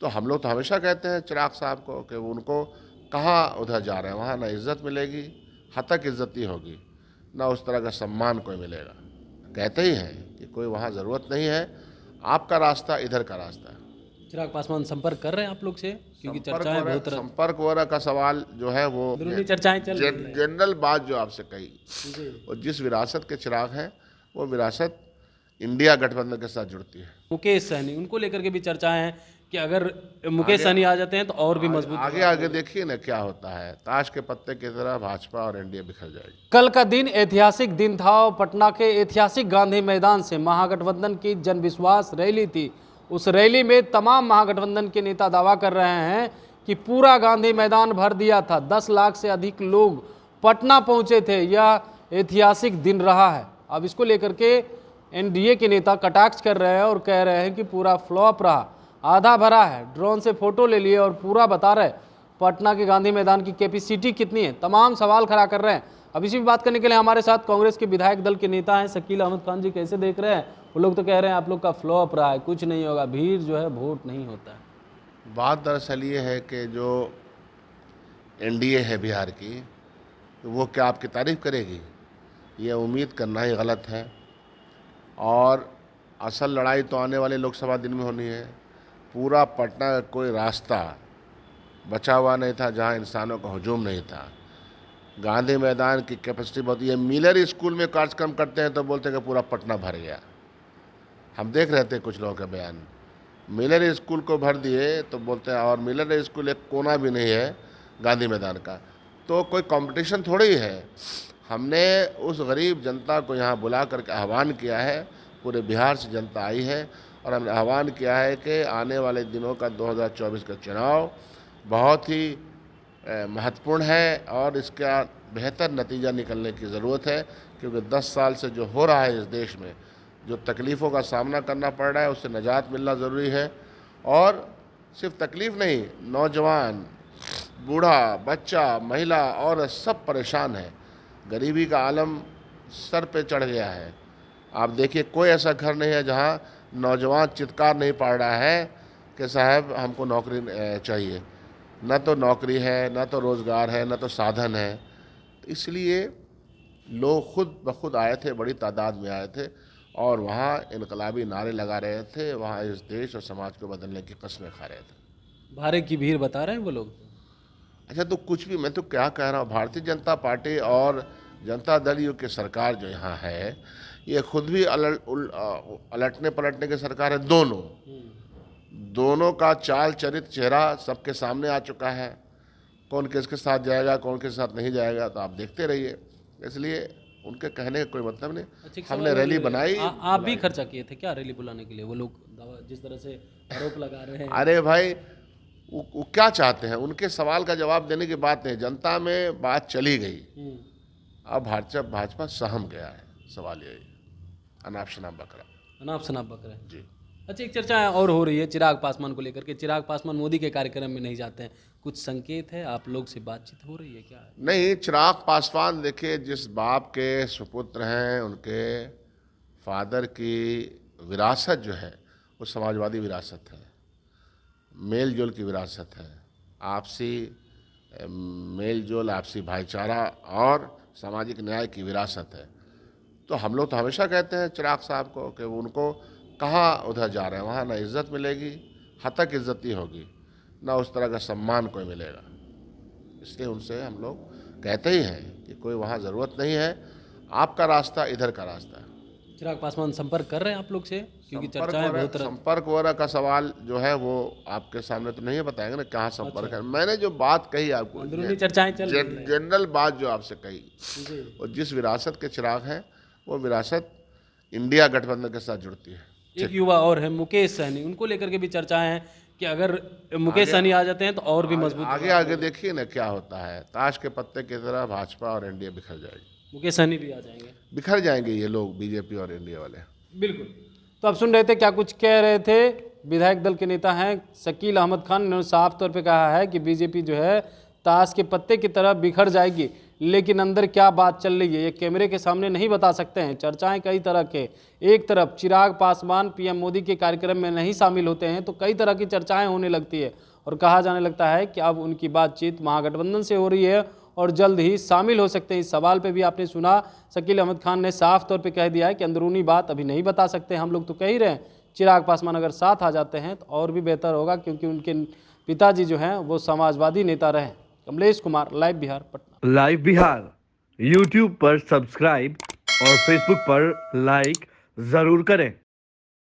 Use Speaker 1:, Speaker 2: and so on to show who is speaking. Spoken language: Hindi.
Speaker 1: तो हम लोग तो हमेशा कहते हैं चिराग साहब को कि उनको कहाँ उधर जा रहे हैं, वहाँ ना इज्जत मिलेगी, हतक इज्जती होगी, ना उस तरह का सम्मान कोई मिलेगा। कहते ही हैं कि कोई वहाँ ज़रूरत नहीं है, आपका रास्ता इधर का रास्ता है।
Speaker 2: चिराग पासवान संपर्क कर रहे हैं आप लोग से, क्योंकि चर्चाएं बहुत
Speaker 1: संपर्क वगैरह का सवाल जो है वो
Speaker 2: अंदरूनी चर्चाएं चल रही हैं।
Speaker 1: जनरल बात जो आपसे कही,
Speaker 2: जी।
Speaker 1: और जिस विरासत के चिराग हैं वो विरासत इंडिया गठबंधन के साथ जुड़ती है।
Speaker 2: मुकेश सहनी, उनको लेकर के भी चर्चाएं हैं कि अगर मुकेश सहनी आ जाते हैं तो और भी मजबूत
Speaker 1: आगे आगे देखिए ना क्या होता है। ताश के पत्ते की तरह भाजपा और एनडीए बिखर जाएगी।
Speaker 2: कल का दिन ऐतिहासिक दिन था और पटना के ऐतिहासिक गांधी मैदान से महागठबंधन की जन विश्वास रैली थी। उस रैली में तमाम महागठबंधन के नेता दावा कर रहे हैं कि पूरा गांधी मैदान भर दिया था। 10 लाख से अधिक लोग पटना पहुंचे थे। यह ऐतिहासिक दिन रहा है। अब इसको लेकर के एनडीए के नेता कटाक्ष कर रहे हैं और कह रहे हैं कि पूरा फ्लॉप रहा, आधा भरा है। ड्रोन से फोटो ले लिए और पूरा बता रहे पटना के गांधी मैदान की कैपेसिटी कितनी है। तमाम सवाल खड़ा कर रहे हैं। अब इसी बात करने के लिए हमारे साथ कांग्रेस के विधायक दल के नेता हैं शकील अहमद खान जी। कैसे देख रहे हैं? वो लोग तो कह रहे हैं आप लोग का फ्लॉप रहा है, कुछ नहीं होगा, भीड़ जो है वोट नहीं होता है।
Speaker 1: बात दरअसल ये है कि जो एनडीए है बिहार की, तो वो क्या आपकी तारीफ करेगी? ये उम्मीद करना ही गलत है। और असल लड़ाई तो आने वाले लोकसभा दिन में होनी है। पूरा पटना का कोई रास्ता बचा हुआ नहीं था जहां इंसानों का हजूम नहीं था। गांधी मैदान की कैपेसिटी बहुत, ये मिलर स्कूल में कार्यक्रम करते हैं तो बोलते हैं कि पूरा पटना भर गया। हम देख रहे थे कुछ लोगों का बयान, मिलर स्कूल को भर दिए तो बोलते हैं, और मिलर स्कूल एक कोना भी नहीं है गांधी मैदान का, तो कोई कंपटीशन थोड़ी है। हमने उस गरीब जनता को यहाँ बुला करके आह्वान किया है। पूरे बिहार से जनता आई है और हमने आह्वान किया है कि आने वाले दिनों का 2024 का चुनाव बहुत ही महत्वपूर्ण है और इसका बेहतर नतीजा निकलने की ज़रूरत है। क्योंकि 10 साल से जो हो रहा है इस देश में, जो तकलीफ़ों का सामना करना पड़ रहा है, उससे निजात मिलना ज़रूरी है। और सिर्फ तकलीफ़ नहीं, नौजवान, बूढ़ा, बच्चा, महिला और सब परेशान है। गरीबी का आलम सर पे चढ़ गया है। आप देखिए, कोई ऐसा घर नहीं है जहाँ नौजवान चित्कार नहीं पड़ रहा है कि साहब हमको नौकरी चाहिए। न तो नौकरी है, न तो रोज़गार है, न तो साधन है। तो इसलिए लोग खुद ब खुद आए थे, बड़ी तादाद में आए थे और वहाँ इनकलाबी नारे लगा रहे थे। वहाँ इस देश और समाज को बदलने की कस्में खा रहे थे।
Speaker 2: भारे की भीड़ बता रहे हैं वो लोग।
Speaker 1: अच्छा, तो कुछ भी, मैं तो क्या कह रहा हूँ, भारतीय जनता पार्टी और जनता दल यू की सरकार जो यहाँ है, ये खुद भी अलटने पलटने की सरकार है। दोनों का चाल चरित्र चेहरा सबके सामने आ चुका है। कौन किसके साथ जाएगा, कौन किसके साथ नहीं जाएगा, तो आप देखते रहिए। इसलिए उनके कहने का कोई मतलब नहीं। हमने रैली बनाई।
Speaker 2: आप भी खर्चा किए थे क्या रैली बुलाने के लिए? वो लोग जिस तरह से आरोप लगा रहे हैं।
Speaker 1: अरे भाई, वो क्या चाहते हैं, उनके सवाल का जवाब देने की बात नहीं। जनता में बात चली गई, अब भाजपा सहम गया है। सवाल यही, अनाप शनाप बकरा।
Speaker 2: अनाप शनाप बकरा
Speaker 1: जी।
Speaker 2: अच्छा, एक चर्चा और हो रही है चिराग पासवान को लेकर के। चिराग पासवान मोदी के कार्यक्रम में नहीं जाते हैं, कुछ संकेत है? आप लोग से बातचीत हो रही है क्या?
Speaker 1: नहीं, चिराग पासवान देखिए, जिस बाप के सुपुत्र हैं, उनके फादर की विरासत जो है वो समाजवादी विरासत है, मेल जोल की विरासत है, आपसी मेल जोल, आपसी भाईचारा और सामाजिक न्याय की विरासत है। तो हम लोग तो हमेशा कहते हैं चिराग साहब को कि उनको कहाँ उधर जा रहे हैं, वहाँ ना इज्जत मिलेगी, हतक इज्जती होगी, ना उस तरह का सम्मान कोई मिलेगा। इसलिए उनसे हम लोग कहते ही हैं कि कोई वहाँ ज़रूरत नहीं है, आपका रास्ता इधर का रास्ता है।
Speaker 2: चिराग पासवान संपर्क कर रहे हैं आप लोग से, क्योंकि चर्चाएं बहुत
Speaker 1: संपर्क वगैरह का सवाल जो है वो आपके सामने तो नहीं बताएंगे ना कहाँ संपर्क है। मैंने जो बात कही आपको,
Speaker 2: अंदरूनी चर्चाएं चल रही हैं।
Speaker 1: जनरल बात जो आपसे कही, और जिस विरासत के चिराग हैं वो विरासत इंडिया गठबंधन के साथ जुड़ती है।
Speaker 2: एक युवा और है मुकेश सहनी, उनको लेकर के भी चर्चाएं हैं कि अगर मुकेश सहनी आ जाते हैं तो और भी मजबूत।
Speaker 1: आगे आगे देखिए ना क्या होता है। ताश के पत्ते की तरह भाजपा और एनडीए बिखर जाएगी।
Speaker 2: मुकेश सहनी भी आ जाएंगे,
Speaker 1: बिखर जाएंगे ये लोग, बीजेपी और एनडीए वाले।
Speaker 2: बिल्कुल। तो आप सुन रहे थे क्या कुछ कह रहे थे विधायक दल के नेता हैं शकील अहमद खान ने। साफ तौर पे कहा है कि बीजेपी जो है ताश के पत्ते की तरह बिखर जाएगी। लेकिन अंदर क्या बात चल रही है ये कैमरे के सामने नहीं बता सकते हैं। चर्चाएं कई तरह के, एक तरफ चिराग पासवान पीएम मोदी के कार्यक्रम में नहीं शामिल होते हैं तो कई तरह की चर्चाएं होने लगती है और कहा जाने लगता है कि अब उनकी बातचीत महागठबंधन से हो रही है और जल्द ही शामिल हो सकते हैं। इस सवाल पे भी आपने सुना, शकील अहमद खान ने साफ तौर पे कह दिया है कि अंदरूनी बात अभी नहीं बता सकते। हम लोग तो कह ही रहे हैं चिराग पासवान अगर साथ आ जाते हैं तो और भी बेहतर होगा, क्योंकि उनके पिताजी जो हैं वो समाजवादी नेता रहे। Kamlesh Kumar, live Bihar, Patna.
Speaker 3: Live Bihar YouTube पर सब्सक्राइब और फेसबुक पर लाइक जरूर करें।